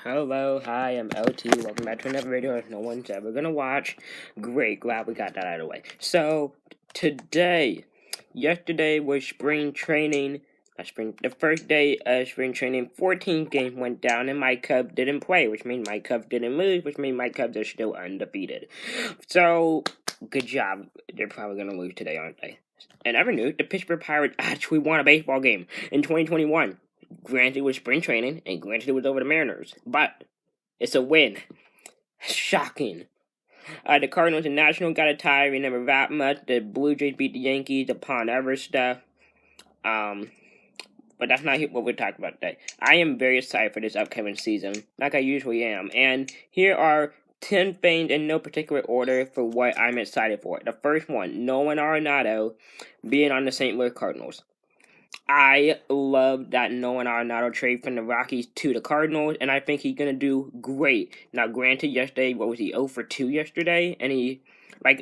Hello, hi, I'm LT. Welcome back to another video no one's ever gonna watch. Great, glad we got that out of the way. So, yesterday was spring training. The first day of spring training, 14 games went down, and my Cubs didn't play, which means my Cubs didn't lose, which means my Cubs are still undefeated. So, good job. They're probably gonna lose today, aren't they? And other news, the Pittsburgh Pirates actually won a baseball game in 2021. Granted, it was spring training, and granted, it was over the Mariners, but it's a win. Shocking. The Cardinals and Nationals got a tie. Remember that much. The Blue Jays beat the Yankees upon other stuff. But that's not what we're talking about today. I am very excited for this upcoming season, like I usually am. And here are 10 things in no particular order for what I'm excited for. The first one, Nolan Arenado being on the St. Louis Cardinals. I love that Nolan Arenado trade from the Rockies to the Cardinals, and I think he's going to do great. Now, granted, yesterday, what was he, 0 for 2 yesterday? And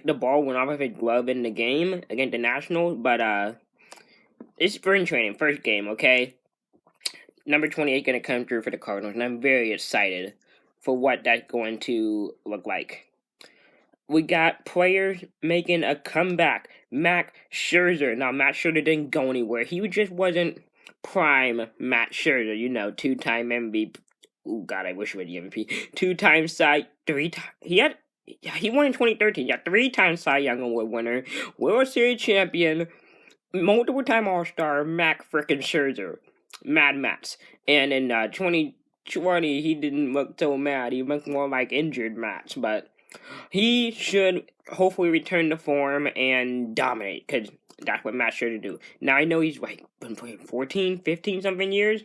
the ball went off of his glove in the game against the Nationals, but, it's spring training, first game, okay? Number 28 going to come through for the Cardinals, and I'm very excited for what that's going to look like. We got players making a comeback. Max Scherzer. Now, Max Scherzer didn't go anywhere. He just wasn't prime Max Scherzer, two-time MVP. Oh, God, I wish he was the MVP. Two-time Cy... He won in 2013. Yeah, three-time Cy Young Award winner. World Series champion. Multiple-time All-Star. Max frickin' Scherzer. Mad Max. And in 2020, he didn't look so mad. He looked more like injured Max, but... he should hopefully return to form and dominate, because that's what Matt's sure to do. Now, I know he's been playing 14, 15 something years,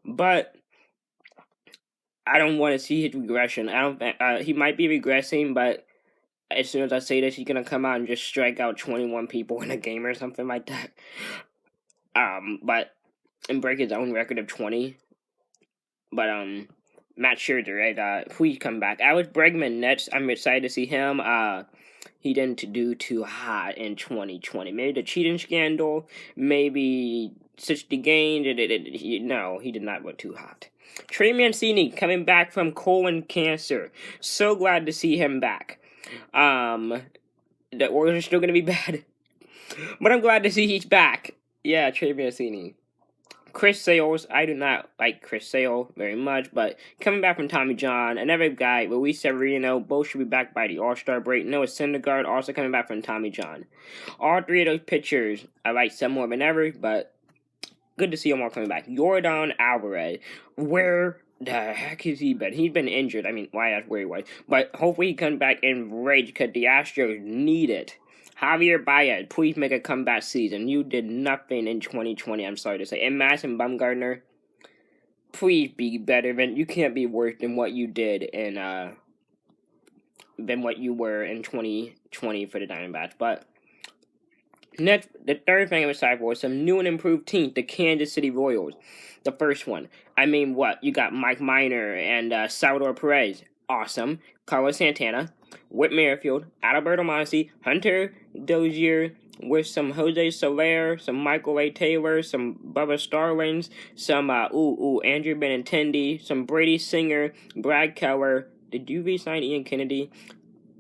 but I don't want to see his regression. He might be regressing, but as soon as I say this, he's going to come out and just strike out 21 people in a game or something like that. And break his own record of 20. But, Matt Scherzer, right? Please come back. Alex Bregman, Nets. I'm excited to see him. He didn't do too hot in 2020. Maybe the cheating scandal. Maybe 60 games. No, he did not look too hot. Trey Mancini coming back from colon cancer. So glad to see him back. The Orioles are still gonna be bad, but I'm glad to see he's back. Yeah, Trey Mancini. Chris Sale, I do not like Chris Sale very much, but coming back from Tommy John, another guy, Luis Severino, both should be back by the All-Star break. Noah Syndergaard also coming back from Tommy John. All three of those pitchers, I like some more than ever, but good to see them all coming back. Yordan Alvarez, where the heck has he been? He's been injured. I mean, why that's where he was. But hopefully he comes back in rage, because the Astros need it. Javier Baez, please make a comeback season. You did nothing in 2020, I'm sorry to say. And Madison Bumgarner, please be better than... you can't be worse than what you did in, than what you were in 2020 for the Diamondbacks. But next, the third thing I'm excited for is some new and improved teams, the Kansas City Royals. The first one. I mean, what? You got Mike Minor and Salvador Perez. Awesome. Carlos Santana. Whit Merrifield, Adalberto Mondesi, Hunter Dozier, with some Jose Soler, some Michael A. Taylor, some Bubba Starlings, some Andrew Benintendi, some Brady Singer, Brad Keller. Did you re-sign Ian Kennedy?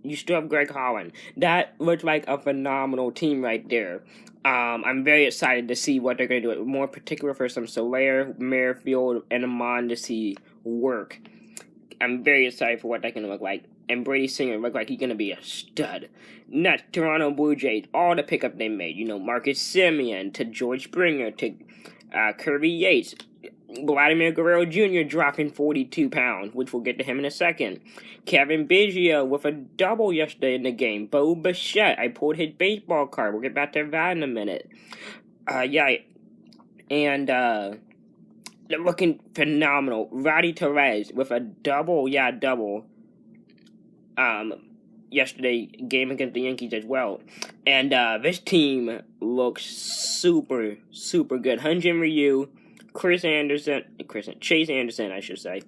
You still have Greg Holland. That looks like a phenomenal team right there. I'm very excited to see what they're going to do. More particular for some Soler, Merrifield, and Mondesi work. I'm very excited for what that can look like. And Brady Singer looked like he's going to be a stud. Next, Toronto Blue Jays, all the pickup they made. Marcus Semien to George Springer to Kirby Yates. Vladimir Guerrero Jr. dropping 42 pounds, which we'll get to him in a second. Kevin Biggio with a double yesterday in the game. Bo Bichette, I pulled his baseball card. We'll get back to that in a minute. They're looking phenomenal. Roddy Torres with a double. Yesterday game against the Yankees as well. And this team looks super, super good. Hyun-Jin Ryu, Chase Anderson, I should say.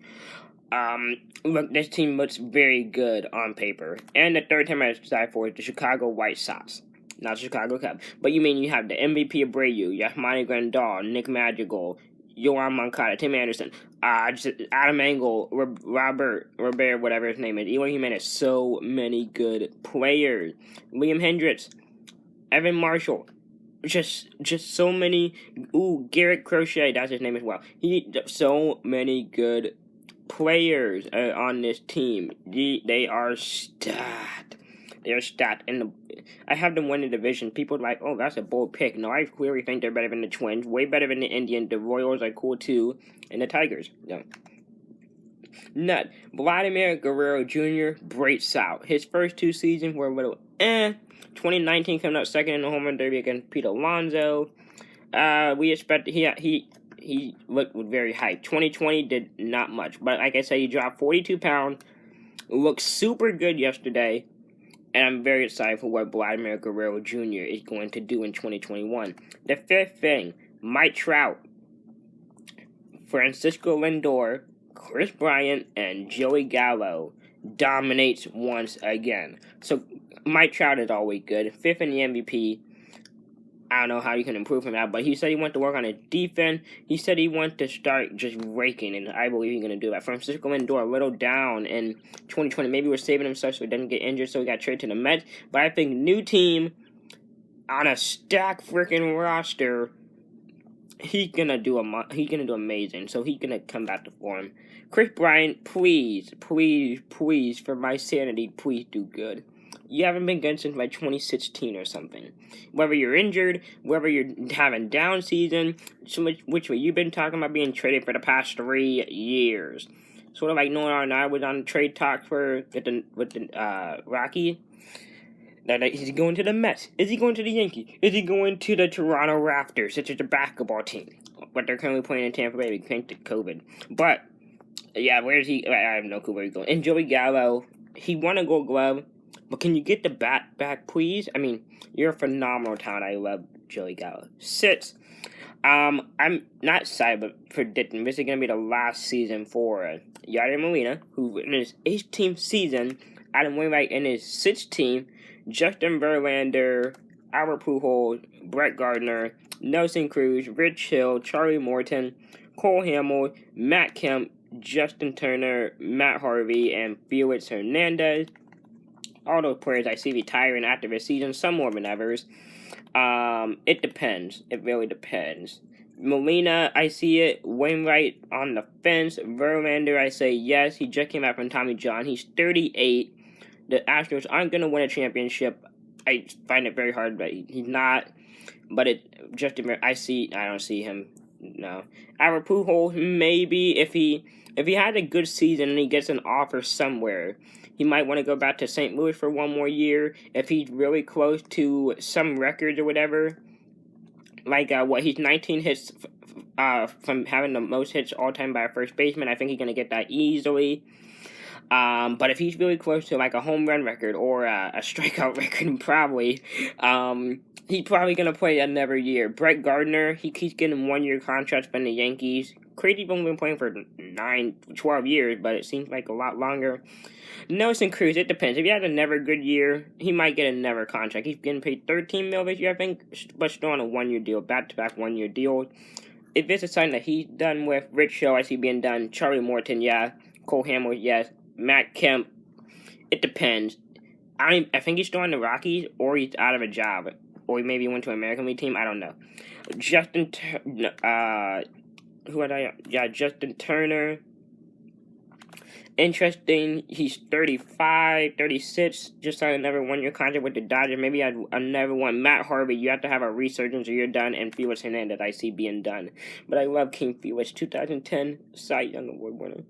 Look, this team looks very good on paper. And the third team I'm excited for is the Chicago White Sox. Not Chicago Cubs. But you have the MVP Abreu, Yasmani Grandal, Nick Madrigal, Yohan Moncada, Tim Anderson, Adam Engel, Robert, whatever his name is, Eloy Jimenez. So many good players. Liam Hendricks, Evan Marshall. Just so many. Garrett Crochet, that's his name as well. So many good players on this team. They are stacked. They're stacked, and I have them win the division. People are like, oh, that's a bold pick. No, I clearly think they're better than the Twins, way better than the Indians. The Royals are cool too, and the Tigers. No. Nut. Vladimir Guerrero Jr. breaks out. His first 2 seasons were a little 2019 coming out second in the home run derby against Pete Alonso. We expect he looked very hyped. 2020 did not much, but like I said, he dropped 42 pounds. Looked super good yesterday. And I'm very excited for what Vladimir Guerrero Jr. is going to do in 2021. The fifth thing, Mike Trout, Francisco Lindor, Chris Bryant, and Joey Gallo dominates once again. So Mike Trout is always good. 5th in the MVP. I don't know how you can improve from that, but he said he wanted to work on his defense. He said he wanted to start just raking, and I believe he's going to do that. Francisco Lindor, a little down in 2020. Maybe he was saving himself so he didn't get injured, so he got traded to the Mets. But I think new team on a stacked freaking roster, he's going to do amazing. So he's going to come back to form. Chris Bryant, please, for my sanity, please do good. You haven't been good since like 2016 or something. Whether you're injured, whether you're having down season, which way you've been talking about being traded for the past 3 years. Sort of like Nolan and I was on trade talk with the Rocky. Is he going to the Mets? Is he going to the Yankees? Is he going to the Toronto Raptors, such as the basketball team? But they're currently playing in Tampa Bay thanks to COVID. But yeah, where is he? I have no clue where he's going. And Joey Gallo, he won a Gold Glove. But can you get the bat back, please? I mean, you're a phenomenal talent. I love Joey Gallo. 6. I'm not excited, but predicting this is going to be the last season for Yadier Molina, who in his 18th season, Adam Wainwright in his 16th, Justin Verlander, Albert Pujols, Brett Gardner, Nelson Cruz, Rich Hill, Charlie Morton, Cole Hamels, Matt Kemp, Justin Turner, Matt Harvey, and Felix Hernandez. All those players I see retiring after this season, some more than others. It depends. It really depends. Molina, I see it. Wainwright on the fence. Verlander, I say yes. He just came out from Tommy John. He's 38. The Astros aren't going to win a championship. I find it very hard, but he's not. But I don't see him. No. Albert Pujols, maybe if he had a good season and he gets an offer somewhere, he might want to go back to St. Louis for one more year if he's really close to some records or whatever. Like, he's 19 hits from having the most hits all time by a first baseman. I think he's going to get that easily. But if he's really close to, like, a home run record or a strikeout record, probably, he's probably going to play another year. Brett Gardner, he keeps getting 1-year contracts from the Yankees. Crazy's only been playing for 12 years, but it seems like a lot longer. Nelson Cruz, it depends. If he has a never good year, he might get a never contract. He's getting paid $13 million this year, I think, but still on a 1-year deal, back-to-back 1-year deal. If this is something that he's done with, Rich Hill, I see being done. Charlie Morton, yeah. Cole Hamels, yes. Matt Kemp, it depends. I think he's still on the Rockies, or he's out of a job, or he maybe went to an American League team. I don't know. Justin Turner. Interesting. He's 35, 36, just signed another 1-year contract with the Dodgers. Maybe another one. Matt Harvey, you have to have a resurgence or you're done. And Felix Hernandez, I see being done. But I love King Felix, 2010 Cy Young Award winner.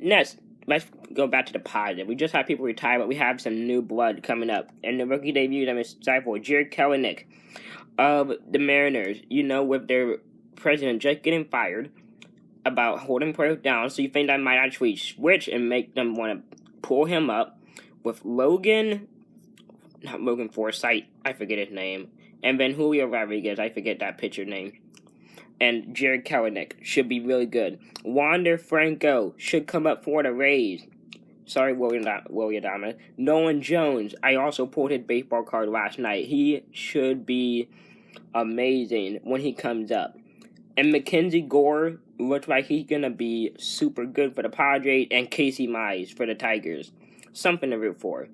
Next, let's go back to the positive. We just had people retire, but we have some new blood coming up. And the rookie debut, I'm excited for Jarred Kelenic of the Mariners. With their president just getting fired about holding players down, so you think that might actually switch and make them want to pull him up with Logan Forsythe, I forget his name, and then Julio Rodriguez, I forget that pitcher name, and Jarred Kelenic should be really good. Wander Franco should come up for the Rays. Sorry, William Adama. Nolan Jones, I also pulled his baseball card last night. He should be amazing when he comes up. And Mackenzie Gore looks like he's going to be super good for the Padres, and Casey Mize for the Tigers. Something to root for.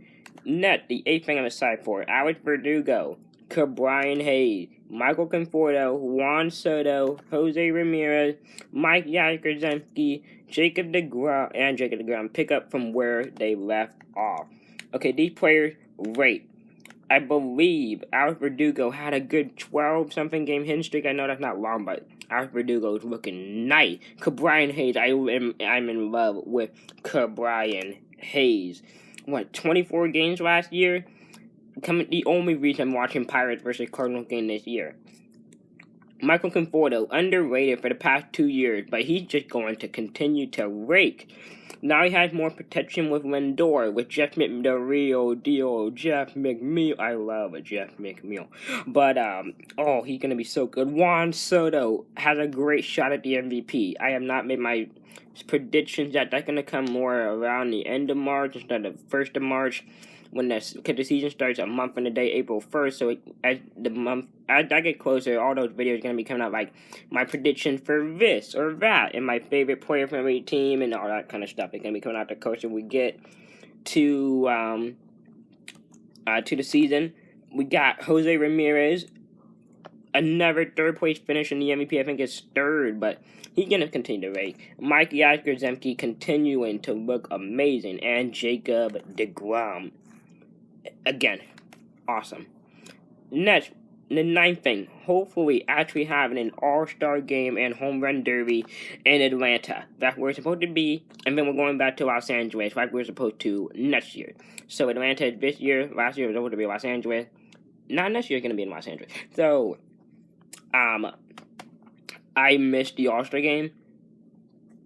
Net, the 8th thing I'm excited for. Alex Verdugo, Ke'Bryan Hayes, Michael Conforto, Juan Soto, Jose Ramirez, Mike Yastrzemski, Jacob DeGrom pick up from where they left off. Okay, these players, great. I believe Alex Verdugo had a good 12-something game hitting streak. I know that's not long, but Alex Verdugo is looking nice. Ke'Bryan Hayes, I'm in love with Ke'Bryan Hayes. 24 games last year? The only reason I'm watching Pirates versus Cardinals game this year. Michael Conforto, underrated for the past 2 years, but he's just going to continue to rake. Now he has more protection with Lindor, with Jeff McNeil. I love a Jeff McNeil. But, he's going to be so good. Juan Soto has a great shot at the MVP. I have not made my predictions that that's going to come more around the end of March instead of 1st of March. Because the season starts a month from the day, April 1st, so as I get closer, all those videos are going to be coming out, like my prediction for this or that, and my favorite player from every team, and all that kind of stuff. It's going to be coming out the closer we get to the season. We got Jose Ramirez, another third-place finish in the MVP. I think it's third, but he's going to continue to rate. Mike Yastrzemski continuing to look amazing, and Jacob DeGrom. Again, awesome. Next, the 9th thing, hopefully actually having an all-star game and home run derby in Atlanta. That's where it's supposed to be, and then we're going back to Los Angeles like we're supposed to next year. So Atlanta is this year, last year was supposed to be Los Angeles. Not next year, it's going to be in Los Angeles. So, I missed the all-star game.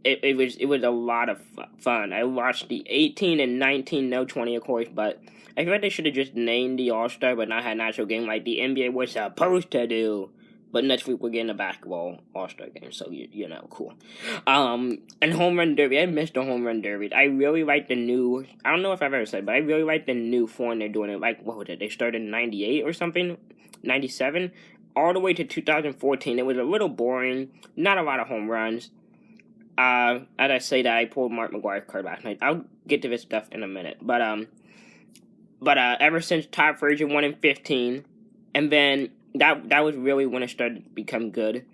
It was a lot of fun. I watched the 18 and 19, no 20 of course, but I feel like they should have just named the All-Star but not had an actual game like the NBA was supposed to do. But next week we're getting a basketball All-Star game, so you know, cool. And home run derby, I missed the home run derby. I really like the new, I don't know if I've ever said, but I really like the new form they're doing it. Like, what was it? They started in 98 or something? 97? All the way to 2014. It was a little boring, not a lot of home runs. As I say that, I pulled Mark McGwire's card last night. I'll get to this stuff in a minute. But ever since Todd Frazier won in 15, and then that was really when it started to become good.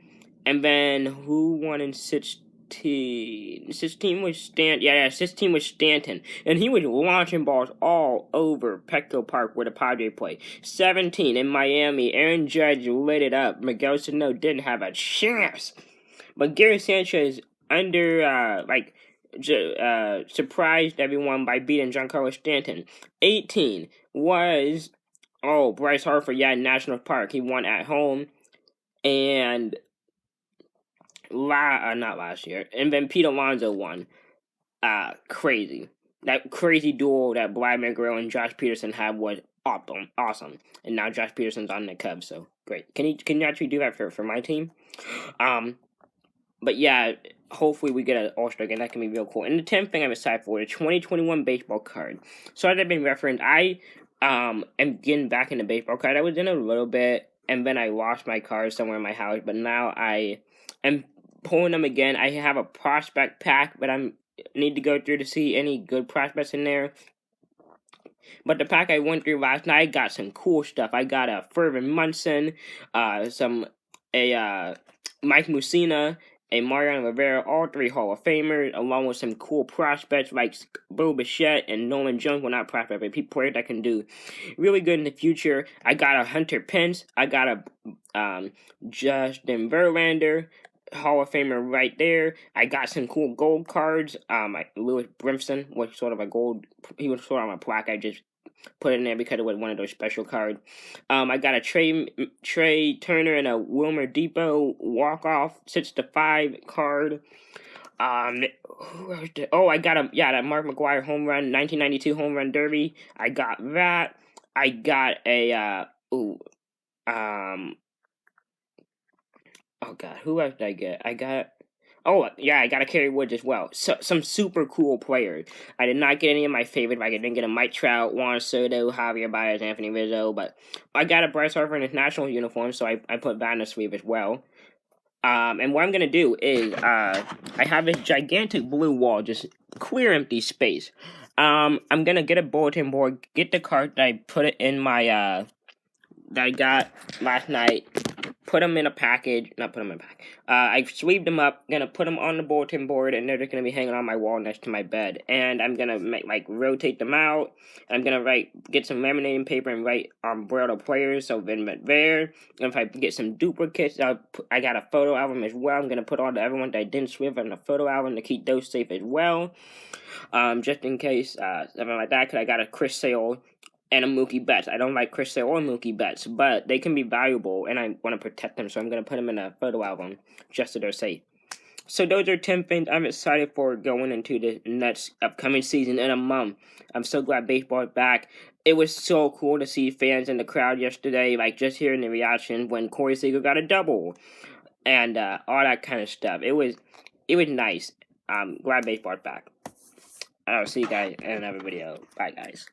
And then who won in 16? 16 was Stanton. 16 was Stanton. And he was launching balls all over Petco Park where the Padres play. 17 in Miami, Aaron Judge lit it up. Miguel Sano didn't have a chance. But Gary Sanchez surprised everyone by beating Giancarlo Stanton. 18 was, Bryce Harper, National Park. He won at home. And, not last year. And then Pete Alonso won. Crazy. That crazy duel that Vladimir Guerrero and Josh Peterson had was awesome. And now Josh Peterson's on the Cubs, so great. Can you actually do that for my team? But yeah, hopefully we get an All-Star game. That can be real cool. And the 10th thing I'm excited for, the 2021 baseball card. So as I've been referenced, I am getting back into baseball card. I was in a little bit, and then I lost my card somewhere in my house. But now I am pulling them again. I have a prospect pack, but I need to go through to see any good prospects in there. But the pack I went through last night got some cool stuff. I got a Fervin Munson, Mike Mussina, a Mariano Rivera, all 3 Hall of Famers, along with some cool prospects like Bo Bichette and Nolan Jones. Well, not prospects, but people players that can do really good in the future. I got a Hunter Pence. I got a Justin Verlander, Hall of Famer right there. I got some cool gold cards. Like Lewis Brinson was sort of a gold. He was sort of on a plaque. I just put it in there because it was one of those special cards. I got a Trey Turner and a Wilmer Depot walk-off 6-5 card. I got that Mark McGwire home run, 1992 home run derby. I got that. I got a, who else did I get? I got a Kerry Woods as well. So, some super cool players. I did not get any of my favorite. I didn't get a Mike Trout, Juan Soto, Javier Baez, Anthony Rizzo, but I got a Bryce Harper in his national uniform, so I put that in the sleeve as well. And what I'm gonna do is, I have this gigantic blue wall, just clear empty space. I'm gonna get a bulletin board, get the card that I put it in my, that I got last night, put them in a package, not put them in a pack. I sweeped them up, gonna put them on the bulletin board, and they're just gonna be hanging on my wall next to my bed. And I'm gonna rotate them out. I'm gonna get some laminating paper and write braille to players, so Vin there. And if I get some duplicates, I got a photo album as well. I'm gonna put all the everyone that I didn't swift in the photo album to keep those safe as well. Just in case, something like that, because I got a Chris Sale and a Mookie Betts. I don't like Chris Sale or Mookie Betts, but they can be valuable, and I want to protect them, so I'm going to put them in a photo album just so they're safe. So those are 10 things I'm excited for going into the next upcoming season in a month. I'm so glad baseball is back. It was so cool to see fans in the crowd yesterday, just hearing the reaction when Corey Seager got a double, and all that kind of stuff. It was nice. I'm glad baseball is back. I'll see you guys in another video. Bye, guys.